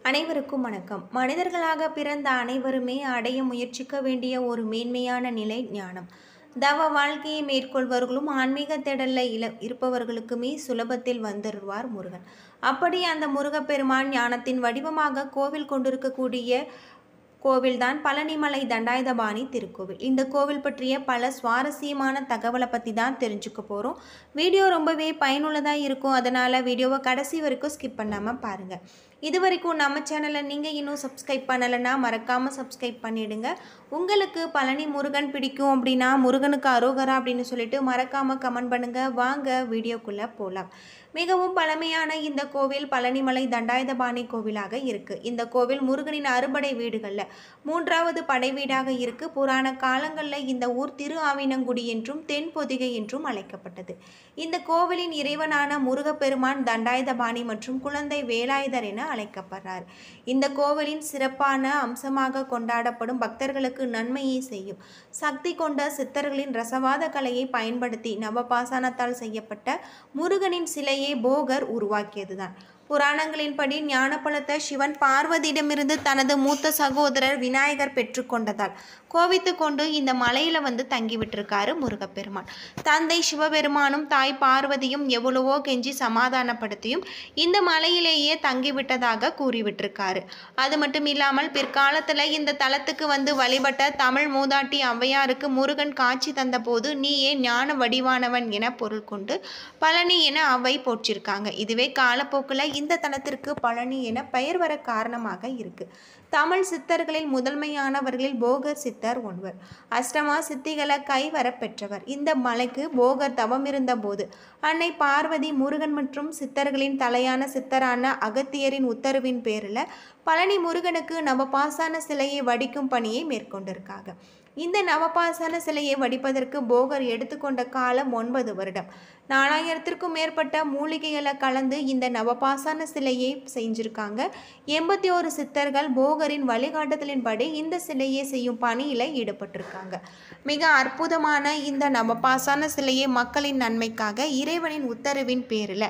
அனைவருக்கும் வணக்கம். மனிதர்களாக பிறந்த அனைவருமே அடைய முயற்சிக்க வேண்டிய ஒரு மேன்மையான நிலை ஞானம். தவ வாழ்க்கையை மேற்கொள்வர்களும் ஆன்மீக தேடல்ல இருப்பவர்களுக்குமே சுலபத்தில் வந்துடுவார் முருகன். அப்படி அந்த முருகப்பெருமான் ஞானத்தின் வடிவமாக கோவில் கொண்டிருக்கக்கூடிய கோவில்தான் பழனிமலை தண்டாயுதபாணி திருக்கோவில். இந்த கோவில் பற்றிய பல சுவாரஸ்யமான தகவலை பற்றி தான் தெரிஞ்சுக்க போகிறோம். வீடியோ ரொம்பவே பயனுள்ளதாக இருக்கும். அதனால் வீடியோவை கடைசி வரைக்கும் ஸ்கிப் பண்ணாமல் பாருங்கள். இது வரைக்கும் நம்ம சேனலை நீங்கள் இன்னும் சப்ஸ்கிரைப் பண்ணலைன்னா மறக்காமல் சப்ஸ்கிரைப் பண்ணிவிடுங்க. உங்களுக்கு பழனி முருகன் பிடிக்கும் அப்படின்னா முருகனுக்கு அரோகரா அப்படின்னு சொல்லிட்டு மறக்காமல் கமெண்ட் பண்ணுங்கள். வாங்க வீடியோக்குள்ளே போகலாம். மிகவும் பழமையான இந்த கோவில் பழனிமலை தண்டாயுதபாணி கோவிலாக இருக்குது. இந்த கோவில் முருகனின் அறுபடை வீடுகளில் 3வது படை வீடாக இருக்குது. புராண காலங்களில் இந்த ஊர் திரு ஆவினங்குடி என்றும் தென்பொதிகை என்றும் அழைக்கப்பட்டது. இந்த கோவிலின் இறைவனான முருகப்பெருமான் தண்டாயுதபாணி மற்றும் குழந்தை வேலாயுதர் என அழைக்கப்படுறார். இந்த கோவிலின் சிறப்பான அம்சமாக கொண்டாடப்படும் பக்தர்களுக்கு நன்மையை செய்யும் சக்தி கொண்ட சித்தர்களின் ரசவாத கலையை பயன்படுத்தி நவபாசானத்தால் செய்யப்பட்ட முருகனின் சிலையை போகர் உருவாக்கியதுதான். புராணங்களின்படி ஞானப்பழத்தை சிவன் பார்வதியிடமிருந்து தனது மூத்த சகோதரர் விநாயகர் பெற்றுக்கொண்டதால் கோவித்து கொண்டு இந்த மலையில் தங்கிவிட்டிருக்காரு முருகப்பெருமான். தந்தை சிவபெருமானும் தாய் பார்வதியும் எவ்வளவோ கெஞ்சி சமாதானப்படுத்தியும் இந்த மலையிலேயே தங்கிவிட்டதாக கூறிவிட்டிருக்காரு. அது மட்டும் இல்லாமல் பிற்காலத்தில் இந்த தலத்துக்கு வழிபட்ட தமிழ் மூதாட்டி ஔவையாருக்கு முருகன் காட்சி தந்த போது நீயே ஞான வடிவானவன் என பொருள் கொண்டு பழனி என அவ்வை போற்றிருக்காங்க. இதுவே காலப்போக்கில் இந்த தலத்திற்கு பழனி என பெயர் வர காரணமாக இருக்கு. தமிழ் சித்தர்களில் முதன்மையானவர்களில் போகர் சித்தர் ஒருவர். அஷ்டமா சித்திகளை கைவர பெற்றவர். இந்த மலைக்கு போகர் தவம் இருந்த போது அன்னை பார்வதி முருகன் மற்றும் சித்தர்களின் தலையான சித்தரான அகத்தியரின் உத்தரவின் பேரில் பழனி முருகனுக்கு நவபாசான சிலையை வடிக்கும் பணியை மேற்கொண்டிருக்காங்க. இந்த நவபாசான சிலையை வடிப்பதற்கு போகர் எடுத்துக்கொண்ட காலம் 9 வருடம். 4000த்திற்கும் மேற்பட்ட மூலிகைகளை கலந்து இந்த நவபாசான சிலையை செஞ்சிருக்காங்க. 81 சித்தர்கள் போகரின் வழிகாட்டுதலின்படி இந்த சிலையை செய்யும் பணியில் ஈடுபட்டிருக்காங்க. மிக அற்புதமான இந்த நவபாசான சிலையை மக்களின் நன்மைக்காக இறைவனின் உத்தரவின் பேரில்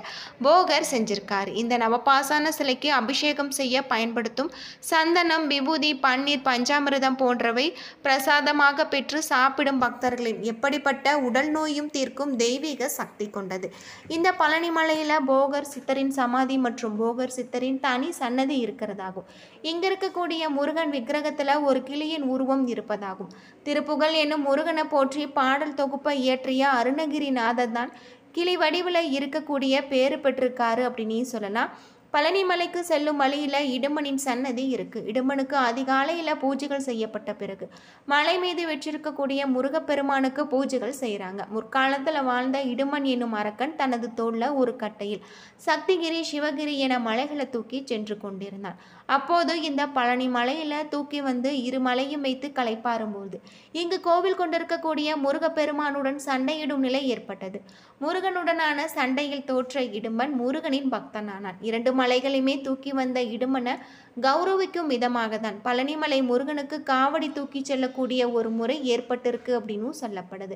போகர் செஞ்சிருக்காரு. இந்த நவபாசான சிலைக்கு அபிஷேகம் செய்ய பயன்படுத்தும் சந்தனம், விபூதி, பன்னீர், பஞ்சாமிர்தம் போன்றவை பிரசாதமாக பெற்று சாப்பிடும் பக்தர்களின் எப்படிப்பட்ட உடல் நோயும் தீர்க்கும் தெய்வீக சக்தி கொண்டது. இந்த பழனிமலையில் போகர் சித்தரின் சமாதி மற்றும் போகர் சித்தரின் தனி சன்னதி இருக்கிறதாகும். இங்க இருக்கக்கூடிய முருகன் விக்கிரகத்தில் ஒரு கிளியின் உருவம் இருப்பதாகும். திருப்புகழ் என்னும் முருகனை போற்றி பாடல் தொகுப்பை இயற்றிய அருணகிரிநாதர் தான் கிளி வடிவில் இருக்கக்கூடிய பேறு பெற்றிருக்காரு அப்படின்னு சொல்லலாம். பழனிமலைக்கு செல்லும் வழியில் இடுமனின் சன்னதி இருக்குது. இடுமனுக்கு அதிகாலையில் பூஜைகள் செய்யப்பட்ட பிறகு மலை மீது வெற்றிருக்கக்கூடிய முருகப்பெருமானுக்கு பூஜைகள் செய்கிறாங்க. முற்காலத்தில் வாழ்ந்த இடுமன் என்னும் அரக்கன் தனது தோளில் ஒரு கட்டையில் சக்திகிரி, சிவகிரி என மலைகளை தூக்கி சென்று கொண்டிருந்தான். அப்போது இந்த பழனி மலையில் தூக்கி இரு மலையும் வைத்து களைப்பாறும்போது இங்கு கோவில் கொண்டிருக்கக்கூடிய முருகப்பெருமானுடன் சண்டையிடும் நிலை ஏற்பட்டது. முருகனுடனான சண்டையில் தோற்ற இடுமன் முருகனின் பக்தனானான். 2 மலைகளையுமே தூக்கி வந்த இடுமனை கௌரவிக்கும் விதமாக தான் பழனிமலை முருகனுக்கு காவடி தூக்கி செல்லக்கூடிய ஒரு முறை ஏற்பட்டிருக்கு அப்படின்னு சொல்லப்படுது.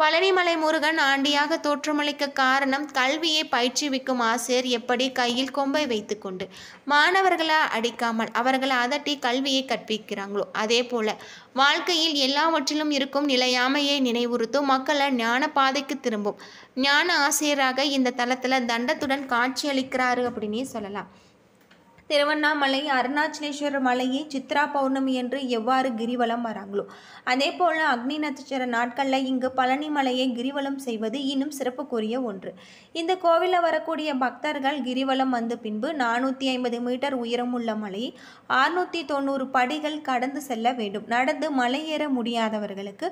பழனிமலை முருகன் ஆண்டியாக தோற்றமளிக்க காரணம் கல்வியை பயிற்றுவிக்கும் ஆசிரியர் எப்படி கையில் கொம்பை வைத்துக்கொண்டு மாணவர்களை அடிக்காமல் அவர்களை அதட்டி கல்வியை கற்பிக்கிறாங்களோ அதே போல வாழ்க்கையில் எல்லாவற்றிலும் இருக்கும் நிலையாமையை நினைவுறுத்தும் மக்களை ஞான பாதைக்கு திரும்பும் ஞான ஆசிரியராக இந்த தலத்தில் தண்டத்துடன் காட்சியளிக்கிறாரு அப்படின்னே சொல்லலாம். திருவண்ணாமலை அருணாச்சலேஸ்வரர் மலையை சித்ரா பௌர்ணமி என்று எவ்வாறு கிரிவலம் வராங்களோ அதே போல் அக்னி நட்சத்திர நாட்களில் இங்கு பழனி மலையை கிரிவலம் செய்வது இன்னும் சிறப்புக்குரிய ஒன்று. இந்த கோவிலில் வரக்கூடிய பக்தர்கள் கிரிவலம் வந்த பின்பு 450 மீட்டர் உயரமுள்ள மலையை 690 படிகள் கடந்து செல்ல வேண்டும். நடந்து மலை ஏற முடியாதவர்களுக்கு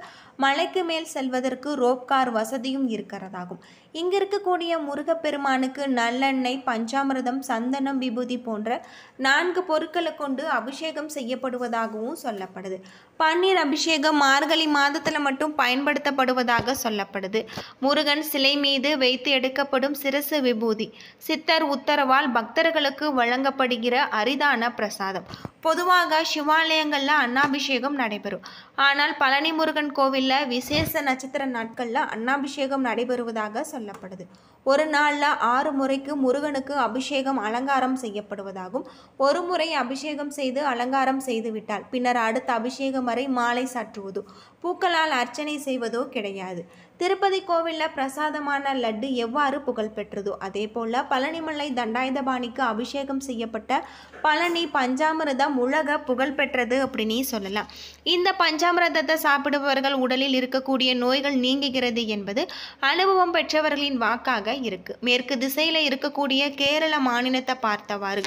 மலைக்கு மேல் செல்வதற்கு ரோப்கார் வசதியும் இருக்கிறதாகும். இங்கு இருக்கக்கூடிய முருகப்பெருமானுக்கு நல்லெண்ணெய், பஞ்சாமிர்தம், சந்தனம், விபூதி போன்ற 4 பொருட்களை கொண்டு அபிஷேகம் செய்யப்படுவதாகவும் சொல்லப்படுது. பன்னீர் அபிஷேகம் மார்கழி மாதத்தில் மட்டும் பயன்படுத்தப்படுவதாக சொல்லப்படுது. முருகன் சிலை மீது வைத்து எடுக்கப்படும் சிரசு விபூதி சித்தர் உத்தரவால் பக்தர்களுக்கு வழங்கப்படுகிற அரிதான பிரசாதம். பொதுவாக சிவாலயங்களில் அன்னாபிஷேகம் நடைபெறும். ஆனால் பழனி முருகன் கோவிலில் விசேஷ நட்சத்திர நாட்களில் அன்னாபிஷேகம் நடைபெறுவதாக சொல்லப்படுது. ஒரு நாளில் 6 முறைக்கு முருகனுக்கு அபிஷேகம் அலங்காரம் செய்யப்படுவதாகும். ஒரு முறை அபிஷேகம் செய்து அலங்காரம் செய்துவிட்டால் பின்னர் அடுத்த அபிஷேகம் வரை மாலை சாற்றுவதோ பூக்களால் அர்ச்சனை செய்வதோ கிடையாது. திருப்பதி கோவிலில் பிரசாதமான லட்டு எவ்வாறு புகழ்பெற்றதோ அதே போல் பழனிமலை தண்டாயுதபாணிக்கு அபிஷேகம் செய்யப்பட்ட பழனி பஞ்சாமிர்தம் உலக புகழ்பெற்றது அப்படின்னு சொல்லலாம். இந்த பஞ்சாமிர்தத்தை சாப்பிடுபவர்கள் உடலில் இருக்கக்கூடிய நோய்கள் நீங்குகிறது என்பது அனுபவம் பெற்றவர்களின் வாக்காக இருக்கு. மேற்கு திசையில் இருக்கக்கூடிய கேரள மாநிலத்தை பார்த்தவாறு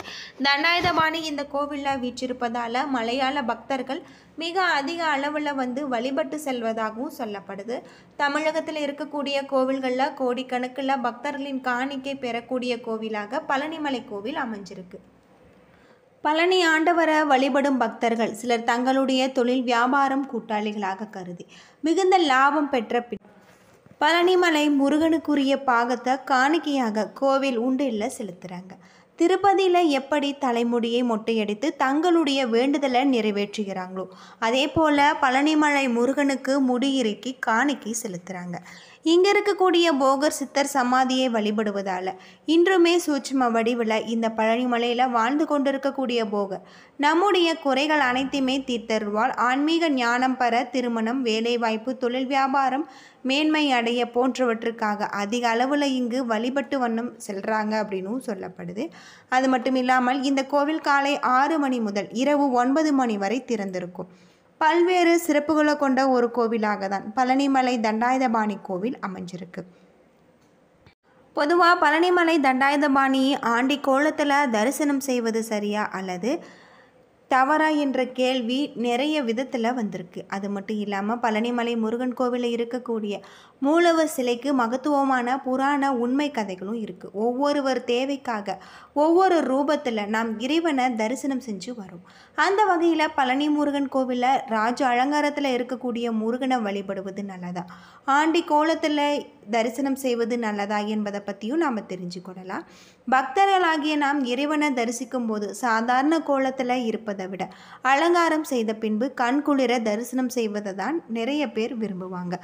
தண்டாயுதபாணி இந்த கோவிலில் வீற்றிருப்பதால் மலையாள பக்தர்கள் மிக அதிக அளவில் வழிபட்டு செல்வதாகவும் சொல்லப்படுது. தமிழகத்தில் இருக்கக்கூடிய கோவில்களில் கோடிக்கணக்கில் பக்தர்களின் காணிக்கை பெறக்கூடிய கோவிலாக பழனிமலை கோவில் அமைஞ்சிருக்கு. பழனி ஆண்டவரை வழிபடும் பக்தர்கள் சிலர் தங்களுடைய தொழில் வியாபாரம் கூட்டாளிகளாக கருதி மிகுந்த லாபம் பெற்ற பழனிமலை முருகனுக்குரிய பாகத்தை காணிக்கையாக கோவில் உண்டியலில் செலுத்துகிறாங்க. திருப்பதியில் எப்படி தலைமுடியை மொட்டையடித்து தங்களுடைய வேண்டுதலை நிறைவேற்றுகிறாங்களோ அதே போல் பழனிமலை முருகனுக்கு முடியிறுக்கி காணிக்கை செலுத்துகிறாங்க. இங்கே இருக்கக்கூடிய போகர் சித்தர் சமாதியை வழிபடுவதால் இன்றுமே சூட்சும வடிவில் இந்த பழனிமலையில் வாழ்ந்து கொண்டிருக்கக்கூடிய போகர் நம்முடைய குறைகள் அனைத்தையுமே தீர்த்தருவால் ஆன்மீக ஞானம் பெற திருமணம், வேலைவாய்ப்பு, தொழில் வியாபாரம் மேன்மை அடைய போன்றவற்றுக்காக அதிக அளவில் இங்கு வழிபட்டு வண்ணம் செல்கிறாங்க அப்படின்னும் சொல்லப்படுது. அது மட்டும் இல்லாமல் இந்த கோவில் காலை 6 மணி முதல் இரவு 9 மணி வரை திறந்திருக்கும். பல்வேறு சிறப்புகளை கொண்ட ஒரு கோவிலாக தான் பழனிமலை தண்டாயுதபாணி கோவில் அமைஞ்சிருக்கு. பொதுவாக பழனிமலை தண்டாயுதபாணியை ஆண்டி கோலத்தில் தரிசனம் செய்வது சரியா அல்லது தவறா என்ற கேள்வி நிறைய விதத்தில் வந்திருக்கு. அது மட்டும் இல்லாமல் பழனிமலை முருகன் கோவிலில் இருக்கக்கூடிய மூலவர் சிலைக்கு மகத்துவமான புராண உண்மை கதைகளும் இருக்குது. ஒவ்வொருவர் தேவைக்காக ஒவ்வொரு ரூபத்தில் நாம் இறைவனை தரிசனம் செஞ்சு வரோம். அந்த வகையில் பழனி முருகன் கோவிலில் ராஜ அலங்காரத்தில் இருக்கக்கூடிய முருகனை வழிபடுவது நல்லதா, ஆண்டி கோலத்தில் தரிசனம் செய்வது நல்லதா என்பதை பற்றியும் நாம் தெரிஞ்சுக்கொள்ளலாம். பக்தர்களாகிய நாம் இறைவனை தரிசிக்கும் போது சாதாரண கோலத்தில் இருப்பதை விட அலங்காரம் செய்த பின்பு கண்குளிர தரிசனம் செய்வதை தான் நிறைய பேர் விரும்புவாங்க.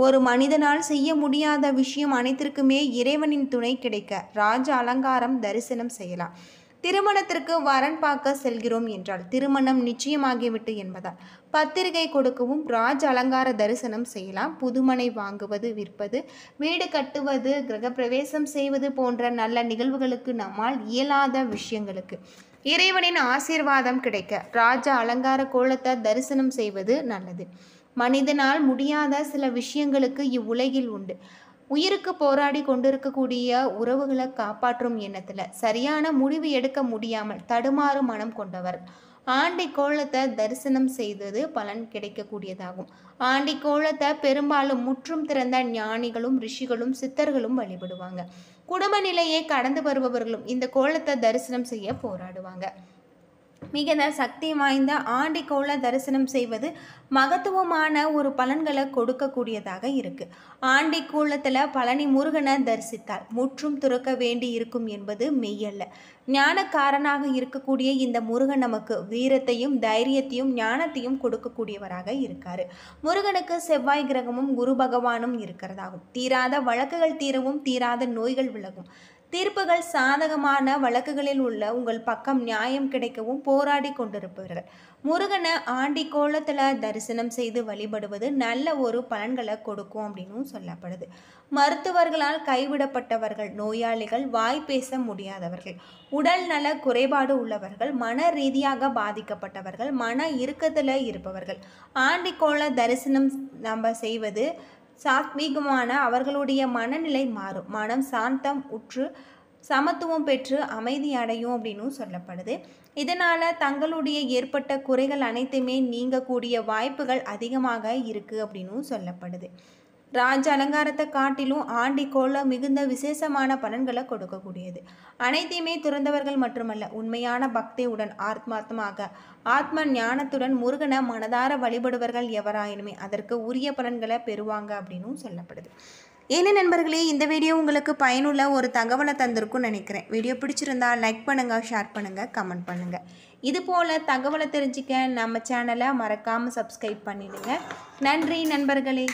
ஒரு மனிதனால் செய்ய முடியாத விஷயம் அனைத்திற்குமே இறைவனின் துணை கிடைக்க ராஜ அலங்காரம் தரிசனம் செய்யலாம். திருமணத்திற்கு வரன் பார்க்க செல்கிறோம் என்றால் திருமணம் நிச்சயமாகிவிட்டு என்பதால் பத்திரிகை கொடுக்கவும் ராஜ அலங்கார தரிசனம் செய்யலாம். புதுமனை வாங்குவது, விற்பது, வீடு கட்டுவது, கிரகப்பிரவேசம் செய்வது போன்ற நல்ல நிகழ்வுகளுக்கு நம்மால் இயலாத விஷயங்களுக்கு இறைவனின் ஆசீர்வாதம் கிடைக்க ராஜ அலங்கார கோலத்தை தரிசனம் செய்வது நல்லது. மனிதனால் முடியாத சில விஷயங்களுக்கு இவ்வுலகில் உண்டு. உயிருக்கு போராடி கொண்டிருக்கக்கூடிய உறவுகளை காப்பாற்றும் எண்ணத்தில் சரியான முடிவு எடுக்க முடியாமல் தடுமாறும் மனம் கொண்டவர் ஆண்டி கோலத்தை தரிசனம் செய்தது பலன் கிடைக்கக்கூடியதாகும். ஆண்டி கோலத்தை பெரும்பாலும் முற்றும் திறந்த ஞானிகளும் ரிஷிகளும் சித்தர்களும் வழிபடுவாங்க. குடும்ப நிலையை கடந்து வருபவர்களும் இந்த கோலத்தை தரிசனம் செய்ய போராடுவாங்க. மிகுந்த சக்தி வாய்ந்த ஆண்டி கோல தரிசனம் செய்வது மகத்துவமான ஒரு பலன்களை கொடுக்கக்கூடியதாக இருக்கு. ஆண்டி கோலத்தில் பழனி முருகனை தரிசித்தால் முற்றும் துறக்க வேண்டி இருக்கும் என்பது மெய்யல்ல. ஞானக்காரனாக இருக்கக்கூடிய இந்த முருகன் நமக்கு வீரத்தையும் தைரியத்தையும் ஞானத்தையும் கொடுக்கக்கூடியவராக இருக்காரு. முருகனுக்கு செவ்வாய் கிரகமும் குரு பகவானும் இருக்கிறதாகும். தீராத வழக்குகள் தீரவும் தீராத நோய்கள் விலகும். தீர்ப்புகள் சாதகமான வழக்குகளில் உள்ள உங்கள் பக்கம் நியாயம் கிடைக்கவும் போராடி கொண்டிருப்பவர்கள் முருகனை ஆண்டி கோலத்தில் தரிசனம் செய்து வழிபடுவது நல்ல ஒரு பலன்களை கொடுக்கும் அப்படின்னும் சொல்லப்படுது. மருத்துவர்களால் கைவிடப்பட்டவர்கள், நோயாளிகள், வாய் பேச முடியாதவர்கள், உடல் நல குறைபாடு உள்ளவர்கள், மன ரீதியாக பாதிக்கப்பட்டவர்கள், மன இறுக்கத்தில் இருப்பவர்கள் ஆண்டி கோல தரிசனம் நம்ம செய்வது சாத்வீகமான அவர்களுடைய மனநிலை மாறும். மனம் சாந்தம் உற்று சமத்துவம் பெற்று அமைதி அடையும் அப்படின்னும் சொல்லப்படுது. இதனால் தங்களுடைய ஏற்பட்ட குறைகள் அனைத்துமே நீங்கக்கூடிய வாய்ப்புகள் அதிகமாக இருக்குது அப்படின்னும் சொல்லப்படுது. ராஜ அலங்காரத்தை காட்டிலும் ஆண்டி கோலம் மிகுந்த விசேஷமான பலன்களை கொடுக்கக்கூடியது. அனைத்தையுமே துறந்தவர்கள் மட்டுமல்ல, உண்மையான பக்தியுடன் ஆத்மாத்மாக ஆத்ம ஞானத்துடன் முருகனை மனதார வழிபடுவர்கள் எவராயினுமே அதற்கு உரிய பலன்களை பெறுவாங்க அப்படின்னும் சொல்லப்படுது. ஏன்னா நண்பர்களே, இந்த வீடியோ உங்களுக்கு பயனுள்ள ஒரு தகவலை தந்திருக்கும்னு நினைக்கிறேன். வீடியோ பிடிச்சிருந்தா லைக் பண்ணுங்கள், ஷேர் பண்ணுங்கள், கமெண்ட் பண்ணுங்கள். இது போல் தகவலை தெரிஞ்சுக்க நம்ம சேனலை மறக்காமல் சப்ஸ்கிரைப் பண்ணிடுங்க. நன்றி நண்பர்களே.